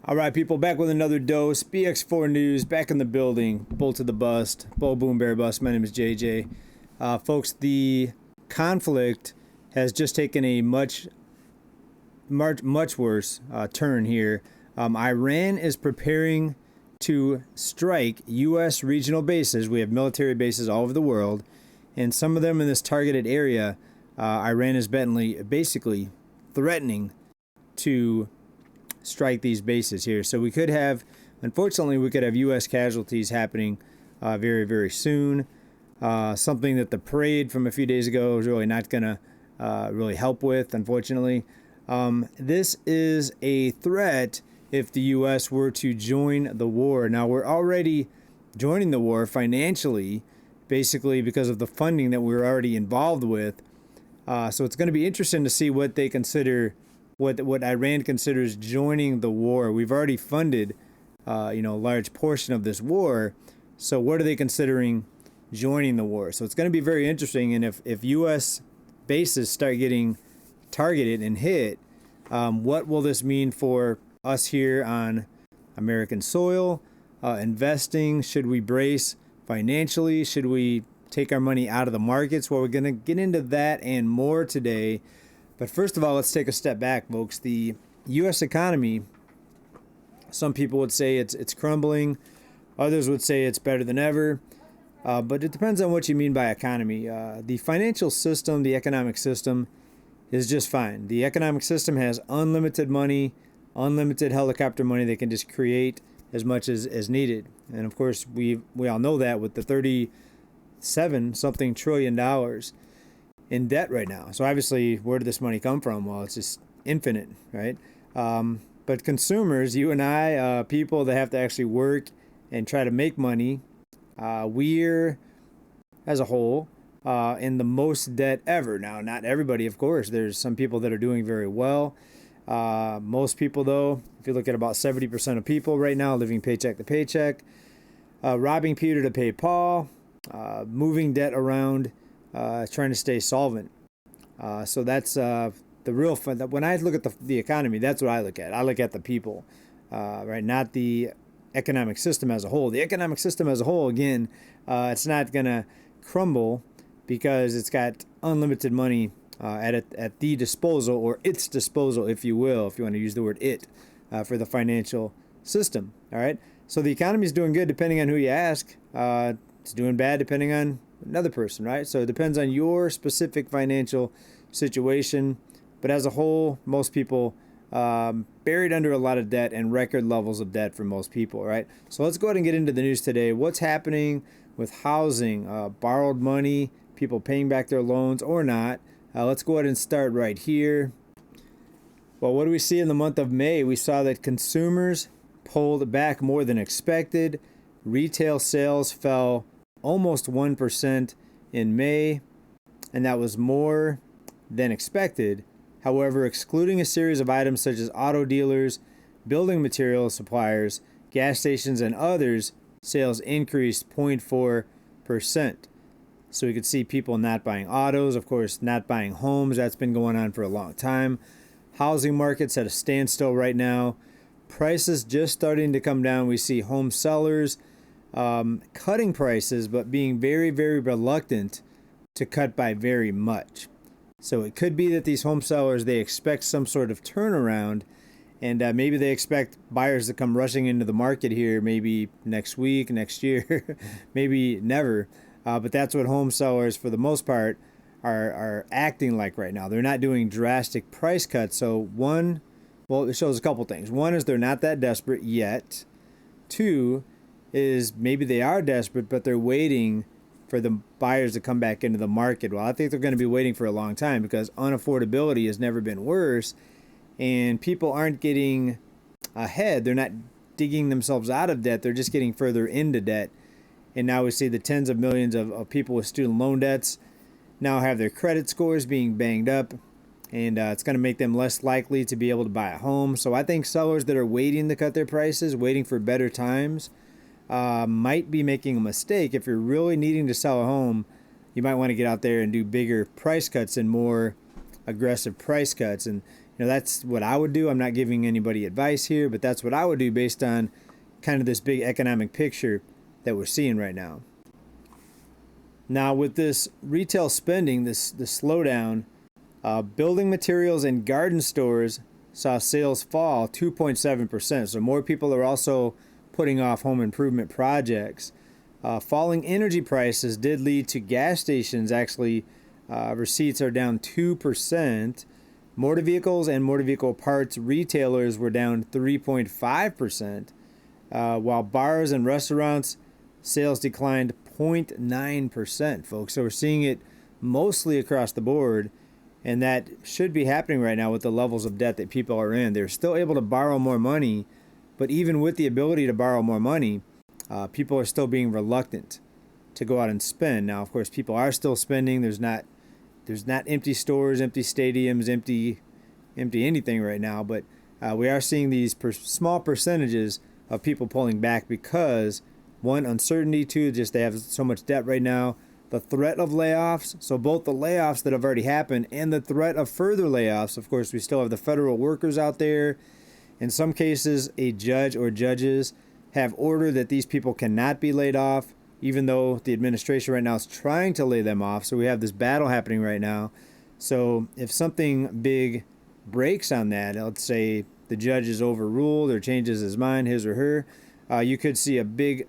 All right, people, back with another dose. BX4 News, back in the building. Bull to the bust. Bull, boom, bear bust. My name is JJ. Folks, the conflict has just taken a much worse turn here. Iran is preparing to strike U.S. regional bases. We have military bases all over the world, and some of them in this targeted area. Iran is basically threatening to strike these bases here. So unfortunately, we could have U.S. casualties happening very, very soon. Something that the parade from a few days ago is really not going to really help with, unfortunately. This is a threat if the U.S. were to join the war. Now, we're already joining the war financially, basically because of the funding that we're already involved with. So it's going to be interesting to see what they consider, what Iran considers joining the war. We've already funded, a large portion of this war. So what are they considering joining the war? So it's going to be very interesting. And if U.S. bases start getting targeted and hit, what will this mean for us here on American soil? Investing, should we brace financially? Should we take our money out of the markets? Well, we're going to get into that and more today. But first of all, let's take a step back, folks. The U.S. economy, some people would say it's crumbling. Others would say it's better than ever. But it depends on what you mean by economy. The financial system, the economic system, is just fine. The economic system has unlimited money, unlimited helicopter money. They can just create as much as needed. And of course, we all know that with the $37-something trillion in debt right now. So obviously, where did this money come from? Well, it's just infinite, right? But consumers, you and I, people that have to actually work and try to make money, we're, as a whole, in the most debt ever. Now, not everybody, of course. There's some people that are doing very well. Most people, though, if you look at about 70% of people right now living paycheck to paycheck, robbing Peter to pay Paul, moving debt around, trying to stay solvent. So that's the real fun. When I look at the economy, that's what I look at. I look at the people, right? Not the economic system as a whole. The economic system as a whole, again, it's not going to crumble because it's got unlimited money at the disposal, or its disposal, if you will, if you want to use the word it, for the financial system. All right. So the economy is doing good depending on who you ask. It's doing bad depending on another person, right? So it depends on your specific financial situation. But as a whole, most people buried under a lot of debt and record levels of debt for most people, right? So let's go ahead and get into the news today. What's happening with housing, borrowed money, people paying back their loans or not? Let's go ahead and start right here. Well, what do we see in the month of May? We saw that consumers pulled back more than expected. Retail sales fell almost 1% in May, and that was more than expected. However, excluding a series of items such as auto dealers, building material suppliers, gas stations, and others, sales increased 0.4%. So we could see people not buying autos, of course, not buying homes. That's been going on for a long time. Housing markets at a standstill right now. Prices just starting to come down. We see home sellers cutting prices, but being very, very reluctant to cut by very much. So it could be that these home sellers, they expect some sort of turnaround, and maybe they expect buyers to come rushing into the market here, maybe next week, next year, maybe never. But that's what home sellers, for the most part, are acting like right now. They're not doing drastic price cuts. So it shows a couple things. One is they're not that desperate yet. Two is maybe they are desperate, but they're waiting for the buyers to come back into the market. Well, I think they're going to be waiting for a long time because unaffordability has never been worse, and people aren't getting ahead. They're not digging themselves out of debt. They're just getting further into debt. And now we see the tens of millions of people with student loan debts now have their credit scores being banged up, and it's going to make them less likely to be able to buy a home. So I think sellers that are waiting to cut their prices, waiting for better times, might be making a mistake. If you're really needing to sell a home, you might want to get out there and do bigger price cuts and more aggressive price cuts. And That's what I would do. I'm not giving anybody advice here, but that's what I would do based on kind of this big economic picture that we're seeing right now. Now, with this retail spending, the slowdown, building materials and garden stores saw sales fall 2.7%. So more people are also putting off home improvement projects. Falling energy prices did lead to gas stations actually receipts are down 2%. Motor vehicles and motor vehicle parts retailers were down 3.5%, while bars and restaurants sales declined 0.9%, folks. So we're seeing it mostly across the board, and that should be happening right now with the levels of debt that people are in. They're still able to borrow more money, but even with the ability to borrow more money, people are still being reluctant to go out and spend. Now, of course, people are still spending. There's not empty stores, empty stadiums, empty anything right now, but we are seeing these small percentages of people pulling back because, one, uncertainty, two, just they have so much debt right now, the threat of layoffs, so both the layoffs that have already happened and the threat of further layoffs. Of course, we still have the federal workers out there. In some cases, a judge or judges have ordered that these people cannot be laid off, even though the administration right now is trying to lay them off. So we have this battle happening right now. So if something big breaks on that, let's say the judge is overruled or changes his mind, his or her, you could see a big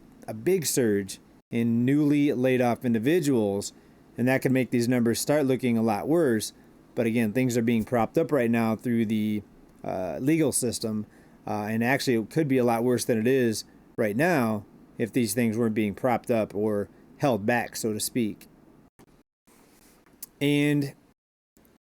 surge in newly laid off individuals, and that could make these numbers start looking a lot worse. But again, things are being propped up right now through the legal system, and actually it could be a lot worse than it is right now if these things weren't being propped up or held back, so to speak. And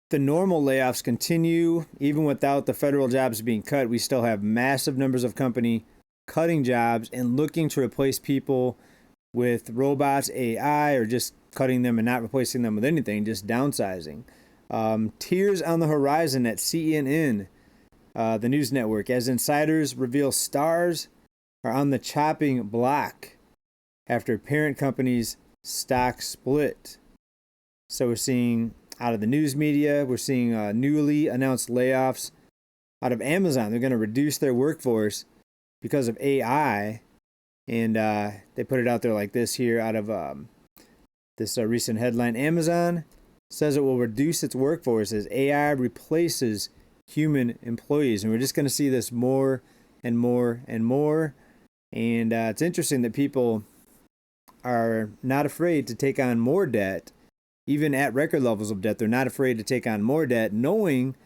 the normal layoffs continue. Even without the federal jobs being cut, we still have massive numbers of company cutting jobs and looking to replace people with robots, AI, or just cutting them and not replacing them with anything, just downsizing. Tears on the horizon at CNN, the news network, as insiders reveal stars are on the chopping block after parent company's stock split. So we're seeing out of the news media, we're seeing newly announced layoffs out of Amazon. They're going to reduce their workforce because of AI. And they put it out there like this here out of this recent headline. Amazon says it will reduce its workforce as AI replaces human employees. And we're just going to see this more and more and more. And it's interesting that people are not afraid to take on more debt, even at record levels of debt. They're not afraid to take on more debt, knowing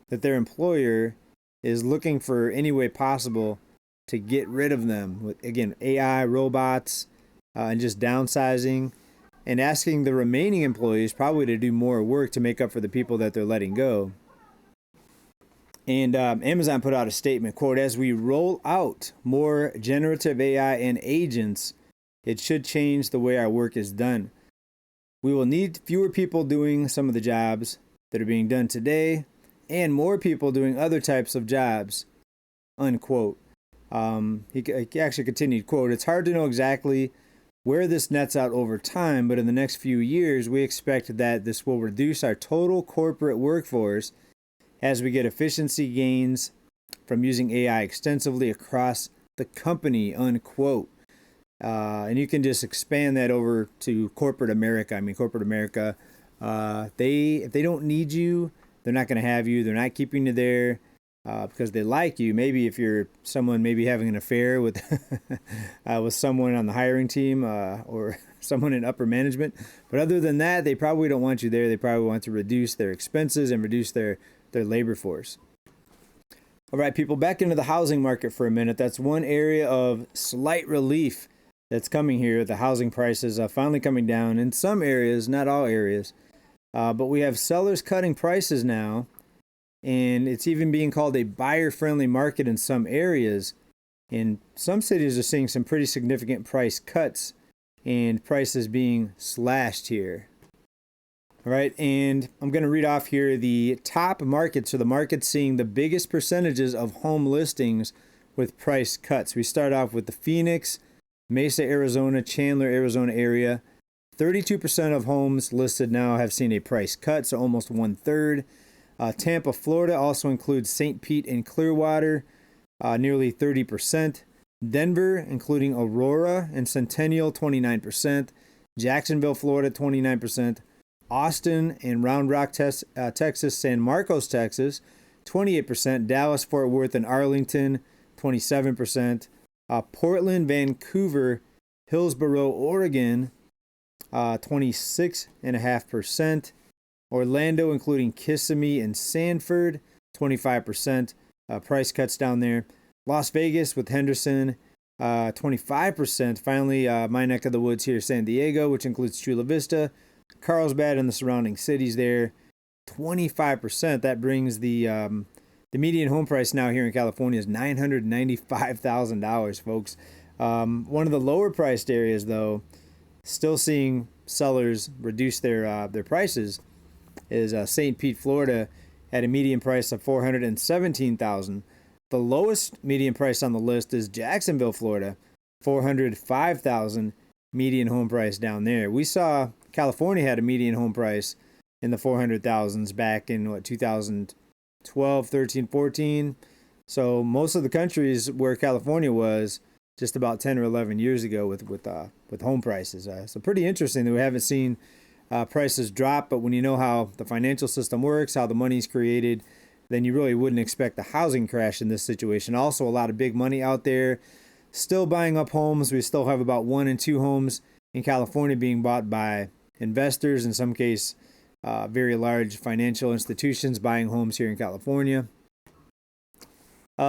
that their employer is looking for any way possible to get rid of them. With, again, AI, robots, and just downsizing, and asking the remaining employees probably to do more work to make up for the people that they're letting go. And Amazon put out a statement, quote, as we roll out more generative AI and agents, it should change the way our work is done. We will need fewer people doing some of the jobs that are being done today and more people doing other types of jobs, unquote. He actually continued, quote, it's hard to know exactly where this nets out over time, but in the next few years, we expect that this will reduce our total corporate workforce as we get efficiency gains from using AI extensively across the company, unquote. And you can just expand that over to corporate America. I mean, corporate America, if they don't need you, they're not going to have you. They're not keeping you there because they like you. Maybe if you're someone maybe having an affair with with someone on the hiring team or someone in upper management. But other than that, they probably don't want you there. They probably want to reduce their expenses and reduce their labor force. All right, people, back into the housing market for a minute. That's one area of slight relief that's coming here. The housing prices are finally coming down in some areas, not all areas. But we have sellers cutting prices now, and it's even being called a buyer-friendly market in some areas. And some cities are seeing some pretty significant price cuts and prices being slashed here. All right, and I'm going to read off here the top markets, or the markets seeing the biggest percentages of home listings with price cuts. We start off with the Phoenix, Mesa, Arizona, Chandler, Arizona area. 32% of homes listed now have seen a price cut, so almost 1/3. Tampa, Florida also includes St. Pete and Clearwater, nearly 30%. Denver, including Aurora and Centennial, 29%. Jacksonville, Florida, 29%. Austin and Round Rock, Texas, San Marcos, Texas, 28%. Dallas, Fort Worth, and Arlington, 27%. Portland, Vancouver, Hillsboro, Oregon, 26.5%. Orlando, including Kissimmee and Sanford, 25%. Price cuts down there. Las Vegas with Henderson, 25%. Finally, my neck of the woods here, San Diego, which includes Chula Vista, Carlsbad, and the surrounding cities there, 25%. That brings the median home price now here in California is $995,000, folks. One of the lower priced areas, though, still seeing sellers reduce their prices, is St. Pete, Florida, at a median price of $417,000. The lowest median price on the list is Jacksonville, Florida, $405,000 median home price down there. We saw California had a median home price in the 400,000s back in 2012, 13, 14. So most of the countries where California was just about 10 or 11 years ago with home prices. So pretty interesting that we haven't seen prices drop, but when you know how the financial system works, how the money's created, then you really wouldn't expect a housing crash in this situation. Also, a lot of big money out there still buying up homes. We still have about 1 and 2 homes in California being bought by investors, in some case, very large financial institutions buying homes here in California.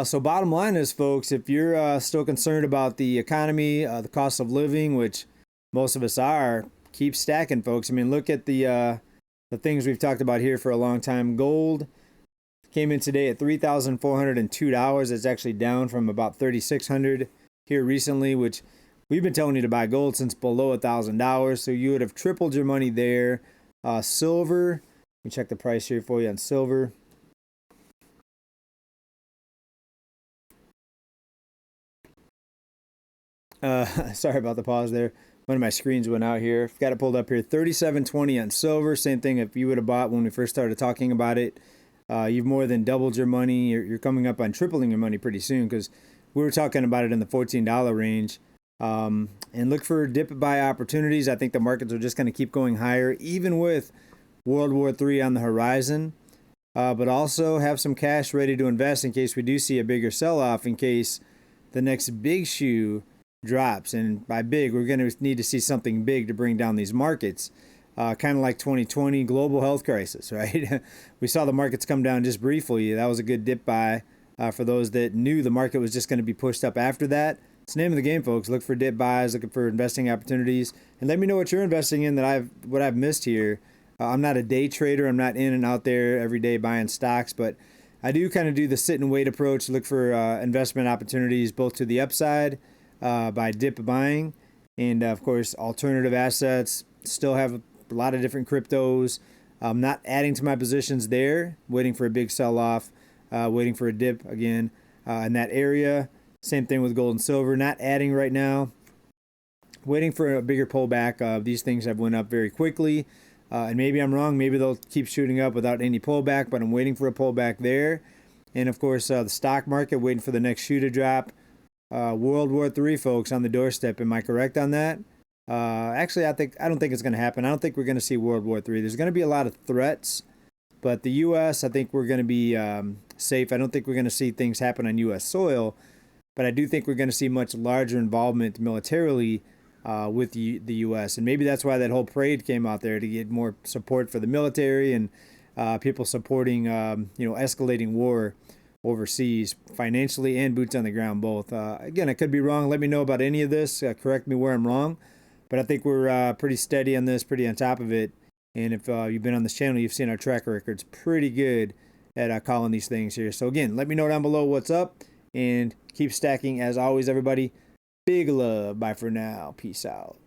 So bottom line is, folks, if you're still concerned about the economy, the cost of living, which most of us are, keep stacking, folks. I mean, look at the things we've talked about here for a long time. Gold came in today at $3,402. It's actually down from about $3,600 here recently, which we've been telling you to buy gold since below $1,000. So you would have tripled your money there. Silver, let me check the price here for you on silver. Sorry about the pause there. One of my screens went out here. Got it pulled up here. $37.20 on silver. Same thing if you would have bought when we first started talking about it. You've more than doubled your money. You're coming up on tripling your money pretty soon, because we were talking about it in the $14 range. And look for dip buy opportunities. I think the markets are just going to keep going higher, even with World War III on the horizon. But also have some cash ready to invest in case we do see a bigger sell-off, in case the next big shoe drops. And by big, we're going to need to see something big to bring down these markets. Kind of like 2020 global health crisis, right? We saw the markets come down just briefly. That was a good dip buy for those that knew the market was just going to be pushed up after that. It's the name of the game, folks. Look for dip buys, looking for investing opportunities, and let me know what you're investing in what I've missed here. I'm not a day trader. I'm not in and out there every day buying stocks, but I do kind of do the sit and wait approach. Look for investment opportunities both to the upside by dip buying, and of course alternative assets. Still have a lot of different cryptos. I'm not adding to my positions there, waiting for a big sell-off, waiting for a dip again in that area. Same thing with gold and silver, not adding right now, waiting for a bigger pullback. These things have went up very quickly, and maybe I'm wrong. Maybe they'll keep shooting up without any pullback, but I'm waiting for a pullback there. And of course, the stock market, waiting for the next shoe to drop. World War III, folks, on the doorstep. Am I correct on that? Actually, I don't think it's going to happen. I don't think we're going to see World War III. There's going to be a lot of threats, but the U.S., I think we're going to be safe. I don't think we're going to see things happen on U.S. soil, but I do think we're going to see much larger involvement militarily with the U.S. And maybe that's why that whole parade came out there, to get more support for the military and people supporting, escalating war overseas, financially and boots on the ground both. Again, I could be wrong. Let me know about any of this. Correct me where I'm wrong. But I think we're pretty steady on this, pretty on top of it. And if you've been on this channel, you've seen our track record's pretty good at calling these things here. So again, let me know down below what's up, and keep stacking as always, everybody. Big love. Bye for now. Peace out.